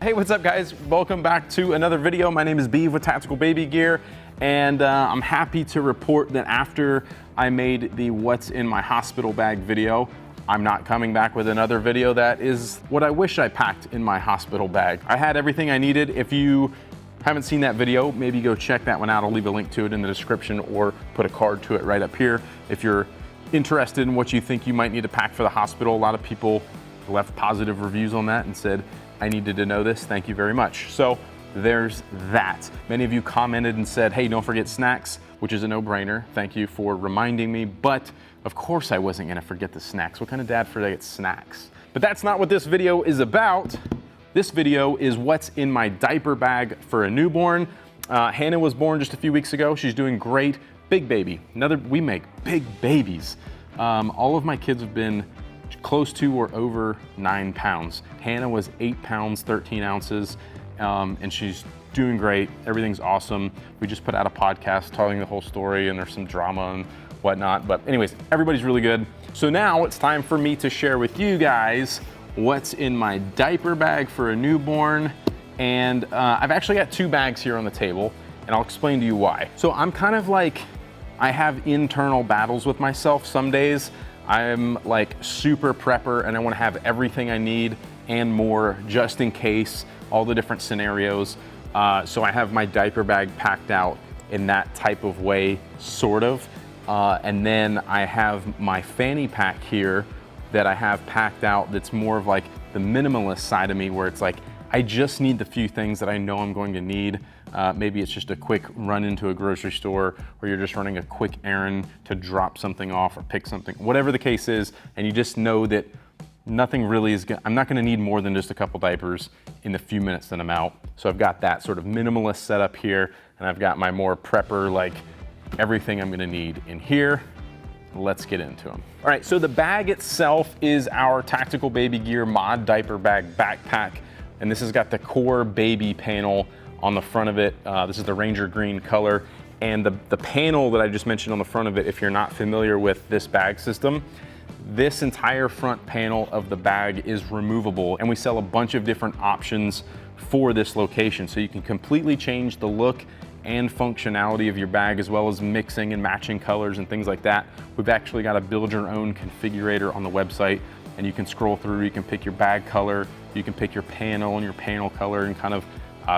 Hey, what's up guys? Welcome back to another video. My name is Beav with Tactical Baby Gear, and I'm happy to report that after I made the what's in my hospital bag video, I'm not coming back with another video that is what I wish I packed in my hospital bag. I had everything I needed. If you haven't seen that video, maybe go check that one out. I'll leave a link to it in the description or put a card to it right up here. If you're interested in what you think you might need to pack for the hospital, a lot of people left positive reviews on that and said, I needed to know this, thank you very much. So there's that. Many of you commented and said, hey, don't forget snacks, which is a no-brainer. Thank you for reminding me, but of course I wasn't gonna forget the snacks. What kind of dad forgets snacks? But that's not what this video is about. This video is what's in my diaper bag for a newborn. Hannah was born just a few weeks ago. She's doing great. Big baby. We make big babies. All of my kids have been close to or over 9 pounds. Hannah was 8 pounds, 13 ounces, and she's doing great. Everything's awesome. We just put out a podcast telling the whole story, and there's some drama and whatnot. But anyways, everybody's really good. So now it's time for me to share with you guys what's in my diaper bag for a newborn. And I've actually got 2 bags here on the table, and I'll explain to you why. So I'm kind of like, I have internal battles with myself some days. I'm like super prepper and I want to have everything I need and more just in case, all the different scenarios. So I have my diaper bag packed out in that type of way, sort of. And then I have my Fanny Pack here that I have packed out that's more of like the minimalist side of me, where it's like, I just need the few things that I know I'm going to need. Maybe it's just a quick run into a grocery store, or you're just running a quick errand to drop something off or pick something, whatever the case is, and you just know that nothing really is I'm not gonna need more than just a couple diapers in the few minutes that I'm out. So I've got that sort of minimalist setup here, and I've got my more prepper, like everything I'm gonna need in here. Let's get into them. All right, so the bag itself is our Tactical Baby Gear Mod Diaper Bag Backpack, and this has got the core baby panel on the front of it. This is the Ranger green color. And the panel that I just mentioned on the front of it, if you're not familiar with this bag system, this entire front panel of the bag is removable, and we sell a bunch of different options for this location. So you can completely change the look and functionality of your bag, as well as mixing and matching colors and things like that. We've actually got a build your own configurator on the website, and you can scroll through, you can pick your bag color, you can pick your panel and your panel color and kind of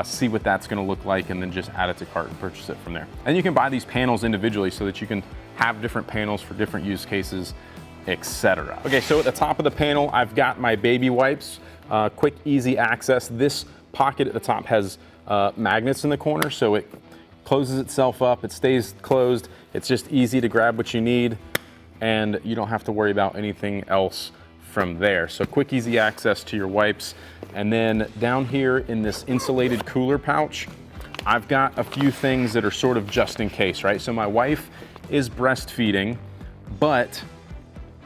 see what that's gonna look like, and then just add it to cart and purchase it from there. And you can buy these panels individually so that you can have different panels for different use cases, etc. Okay, so at the top of the panel, I've got my baby wipes, quick, easy access. This pocket at the top has magnets in the corner, so it closes itself up, it stays closed. It's just easy to grab what you need, and you don't have to worry about anything else from there. So quick, easy access to your wipes. And then down here in this insulated cooler pouch, I've got a few things that are sort of just in case, right? So my wife is breastfeeding, but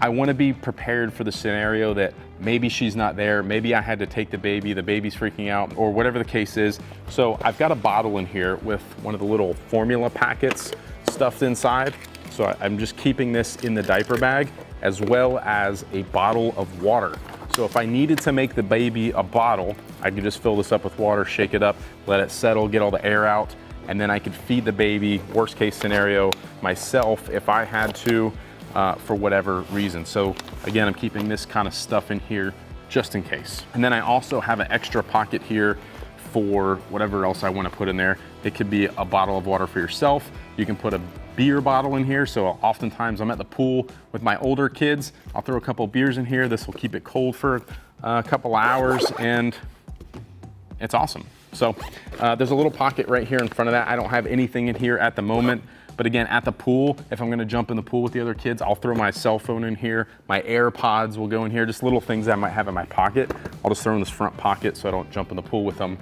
I want to be prepared for the scenario that maybe she's not there, maybe I had to take the baby's freaking out, or whatever the case is. So I've got a bottle in here with one of the little formula packets stuffed inside. So I'm just keeping this in the diaper bag, as well as a bottle of water. So if I needed to make the baby a bottle, I could just fill this up with water, shake it up, let it settle, get all the air out, and then I could feed the baby, worst case scenario, myself if I had to, for whatever reason. So again, I'm keeping this kind of stuff in here just in case. And then I also have an extra pocket here for whatever else I want to put in there. It could be a bottle of water for yourself. You can put a beer bottle in here. So oftentimes I'm at the pool with my older kids. I'll throw a couple beers in here. This will keep it cold for a couple hours, and it's awesome. So there's a little pocket right here in front of that. I don't have anything in here at the moment. But again, at the pool, if I'm gonna jump in the pool with the other kids, I'll throw my cell phone in here. My AirPods will go in here, just little things that I might have in my pocket. I'll just throw in this front pocket so I don't jump in the pool with them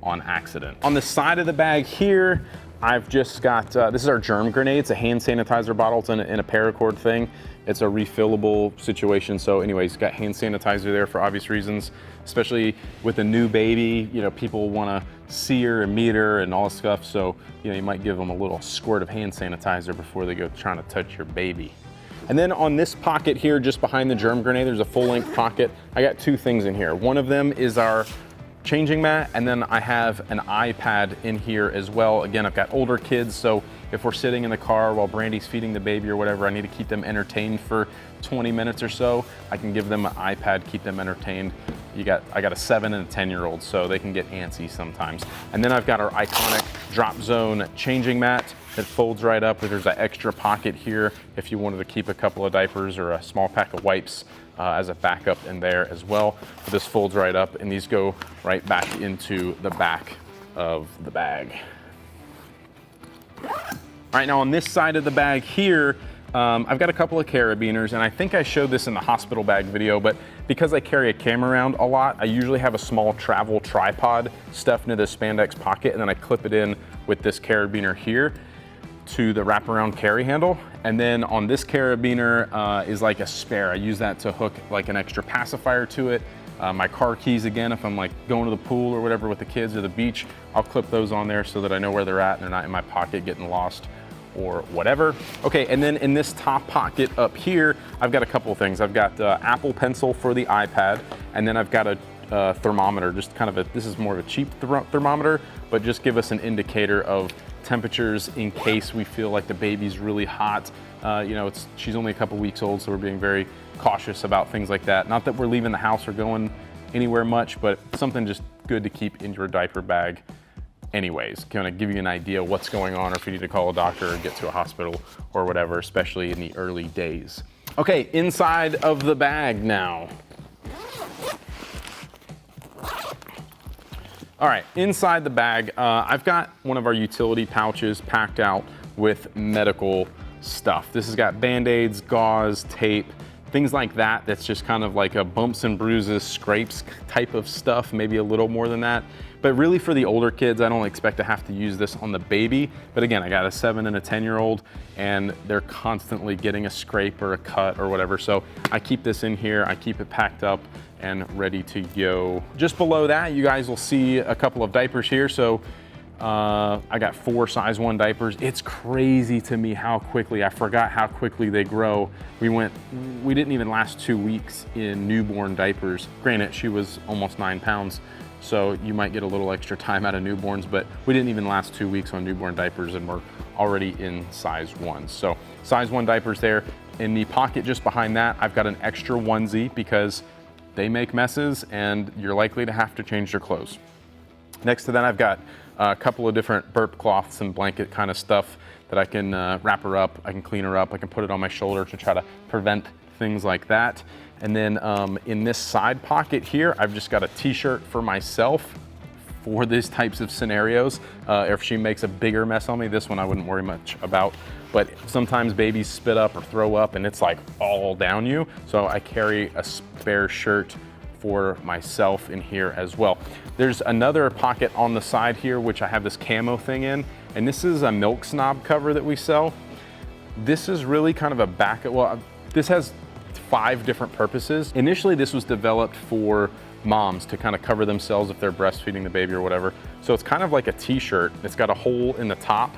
on accident. On the side of the bag here, I've just got, this is our Germ Grenade. It's a hand sanitizer bottle. It's in a paracord thing. It's a refillable situation. So anyways, got hand sanitizer there for obvious reasons, especially with a new baby. You know, people wanna see her and meet her and all this stuff. So, you know, you might give them a little squirt of hand sanitizer before they go trying to touch your baby. And then on this pocket here, just behind the Germ Grenade, there's a full-length pocket. I got two things in here. One of them is our changing mat, and then I have an iPad in here as well. Again, I've got older kids, so if we're sitting in the car while Brandy's feeding the baby or whatever, I need to keep them entertained for 20 minutes or so. I can give them an iPad, keep them entertained. I got a 7 and a 10-year-old, so they can get antsy sometimes. And then I've got our iconic drop zone changing mat that folds right up. There's an extra pocket here if you wanted to keep a couple of diapers or a small pack of wipes as a backup in there as well. But this folds right up, and these go right back into the back of the bag. All right, now on this side of the bag here, I've got a couple of Carabiners, and I think I showed this in the hospital bag video, but because I carry a camera around a lot, I usually have a small travel tripod stuffed into this spandex pocket, and then I clip it in with this Carabiner here to the wraparound carry handle. And then on this Carabiner is like a spare. I use that to hook like an extra pacifier to it. My car keys, again, if I'm like going to the pool or whatever with the kids or the beach, I'll clip those on there so that I know where they're at and they're not in my pocket getting lost or whatever. Okay, and then in this top pocket up here, I've got a couple of things. I've got Apple Pencil for the iPad, and then I've got a thermometer, just kind of this is more of a cheap thermometer, but just give us an indicator of temperatures in case we feel like the baby's really hot. You know, she's only a couple weeks old, so we're being very cautious about things like that. Not that we're leaving the house or going anywhere much, but something just good to keep in your diaper bag anyways, kind of give you an idea what's going on, or if you need to call a doctor or get to a hospital or whatever, especially in the early days. Okay, inside of the bag now. All right, inside the bag, I've got one of our utility pouches packed out with medical stuff. This has got Band-Aids, gauze, tape, things like that. That's just kind of like a bumps and bruises, scrapes type of stuff, maybe a little more than that. But really for the older kids, I don't expect to have to use this on the baby. But again, I got a 7 and a 10-year-old, and they're constantly getting a scrape or a cut or whatever. So I keep this in here, I keep it packed up and ready to go. Just below that, you guys will see a couple of diapers here. So I got 4 size 1 diapers. It's crazy to me how quickly, I forgot how quickly they grow. We didn't even last 2 weeks in newborn diapers. Granted, she was almost 9 pounds, so you might get a little extra time out of newborns, but we didn't even last 2 weeks on newborn diapers, and we're already in size 1. So size 1 diapers there. In the pocket just behind that, I've got an extra onesie because they make messes and you're likely to have to change their clothes. Next to that, I've got a couple of different burp cloths and blanket kind of stuff that I can wrap her up, I can clean her up, I can put it on my shoulder to try to prevent things like that. And then in this side pocket here, I've just got a t-shirt for myself for these types of scenarios. If she makes a bigger mess on me, this one I wouldn't worry much about. But sometimes babies spit up or throw up and it's like all down you. So I carry a spare shirt for myself in here as well. There's another pocket on the side here, which I have this camo thing in, and this is a Milk Snob cover that we sell. This is really kind of a backup. Well, this has 5 different purposes. Initially, this was developed for moms to kind of cover themselves if they're breastfeeding the baby or whatever. So it's kind of like a t-shirt. It's got a hole in the top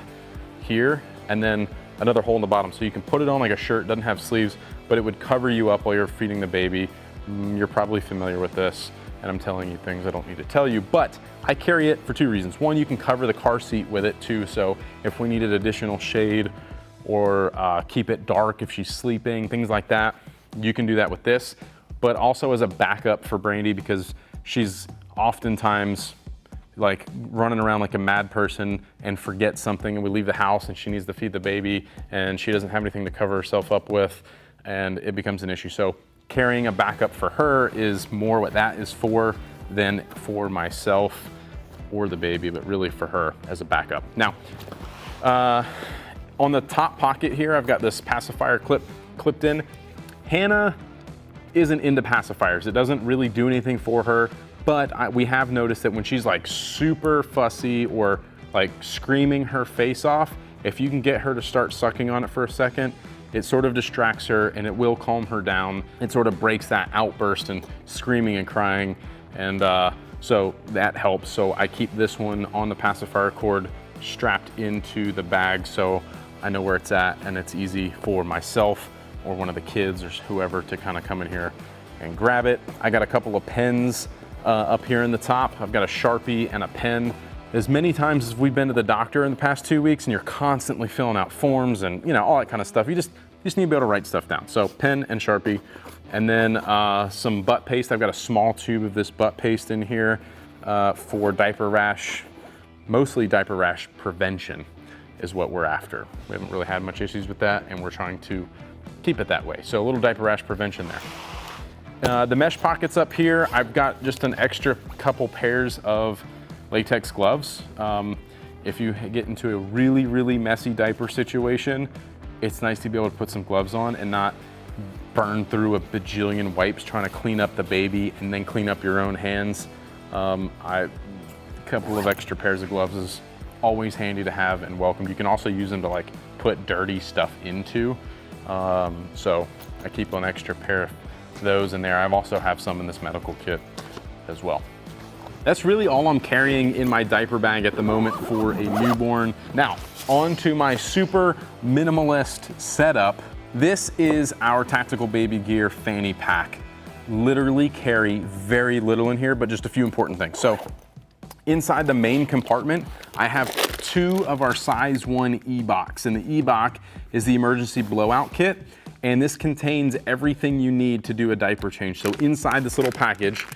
here, and then another hole in the bottom. So you can put it on like a shirt, doesn't have sleeves, but it would cover you up while you're feeding the baby. You're probably familiar with this, and I'm telling you things I don't need to tell you, but I carry it for 2 reasons. One, you can cover the car seat with it too, so if we needed additional shade or keep it dark if she's sleeping, things like that, you can do that with this. But also as a backup for Brandy, because she's oftentimes like running around like a mad person and forgets something, and we leave the house and she needs to feed the baby and she doesn't have anything to cover herself up with, and it becomes an issue. So carrying a backup for her is more what that is for than for myself or the baby, but really for her as a backup. Now, on the top pocket here, I've got this pacifier clipped in. Hannah isn't into pacifiers. It doesn't really do anything for her, but we have noticed that when she's like super fussy or like screaming her face off, if you can get her to start sucking on it for a second, it sort of distracts her and it will calm her down. It sort of breaks that outburst and screaming and crying, and so that helps. So I keep this one on the pacifier cord strapped into the bag so I know where it's at, and it's easy for myself or one of the kids or whoever to kind of come in here and grab it. I got a couple of pens up here in the top. I've got a Sharpie and a pen. As many times as we've been to the doctor in the past 2 weeks and you're constantly filling out forms and all that kind of stuff, you just need to be able to write stuff down. So pen and Sharpie, and then some butt paste. I've got a small tube of this butt paste in here for diaper rash, mostly diaper rash prevention is what we're after. We haven't really had much issues with that, and we're trying to keep it that way. So a little diaper rash prevention there. The mesh pockets up here, I've got just an extra couple pairs of latex gloves. If you get into a really, really messy diaper situation, it's nice to be able to put some gloves on and not burn through a bajillion wipes trying to clean up the baby and then clean up your own hands. A couple of extra pairs of gloves is always handy to have and welcome. You can also use them to like put dirty stuff into. So I keep an extra pair of those in there. I also have some in this medical kit as well. That's really all I'm carrying in my diaper bag at the moment for a newborn. Now, on to my super minimalist setup. This is our tactical baby gear fanny pack. Literally carry very little in here, but just a few important things. So inside the main compartment, I have 2 of our size 1 EBOKs, and the EBOK is the emergency blowout kit, and this contains everything you need to do a diaper change. So inside this little package,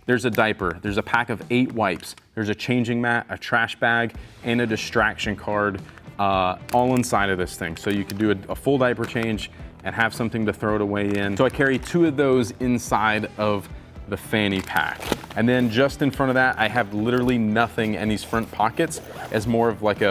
there's a diaper, there's a pack of 8 wipes, there's a changing mat, a trash bag, and a distraction card, all inside of this thing. So you can do a full diaper change and have something to throw it away in. So I carry 2 of those inside of the fanny pack. And then just in front of that, I have literally nothing in these front pockets as more of like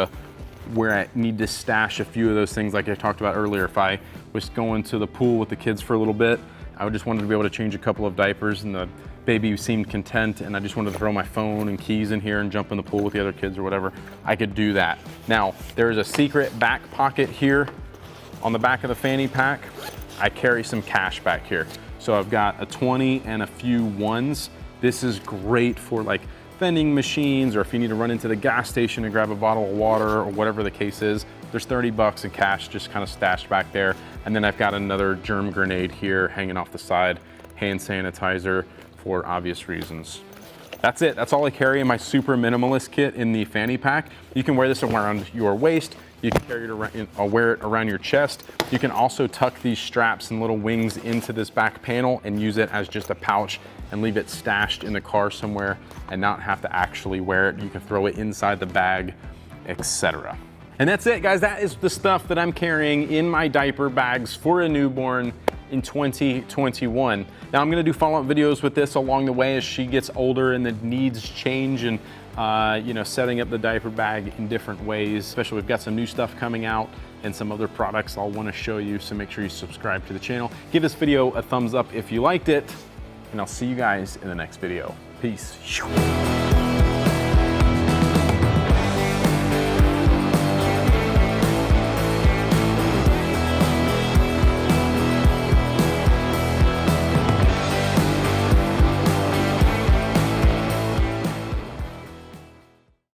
where I need to stash a few of those things like I talked about earlier. If I was going to the pool with the kids for a little bit, I just wanted to be able to change a couple of diapers and the baby seemed content and I just wanted to throw my phone and keys in here and jump in the pool with the other kids or whatever, I could do that. Now, there is a secret back pocket here on the back of the fanny pack. I carry some cash back here. So I've got a 20 and a few ones. This is great for like vending machines or if you need to run into the gas station and grab a bottle of water or whatever the case is. There's 30 bucks in cash just kind of stashed back there. And then I've got another Germ Grenade here hanging off the side, hand sanitizer for obvious reasons. That's it, that's all I carry in my super minimalist kit in the fanny pack. You can wear this around your waist, you can carry it around, wear it around your chest. You can also tuck these straps and little wings into this back panel and use it as just a pouch and leave it stashed in the car somewhere and not have to actually wear it. You can throw it inside the bag, etc. And that's it, guys. That is the stuff that I'm carrying in my diaper bags for a newborn in 2021. Now I'm gonna do follow-up videos with this along the way as she gets older and the needs change and setting up the diaper bag in different ways. Especially we've got some new stuff coming out and some other products I'll wanna show you, so make sure you subscribe to the channel. Give this video a thumbs up if you liked it, and I'll see you guys in the next video. Peace.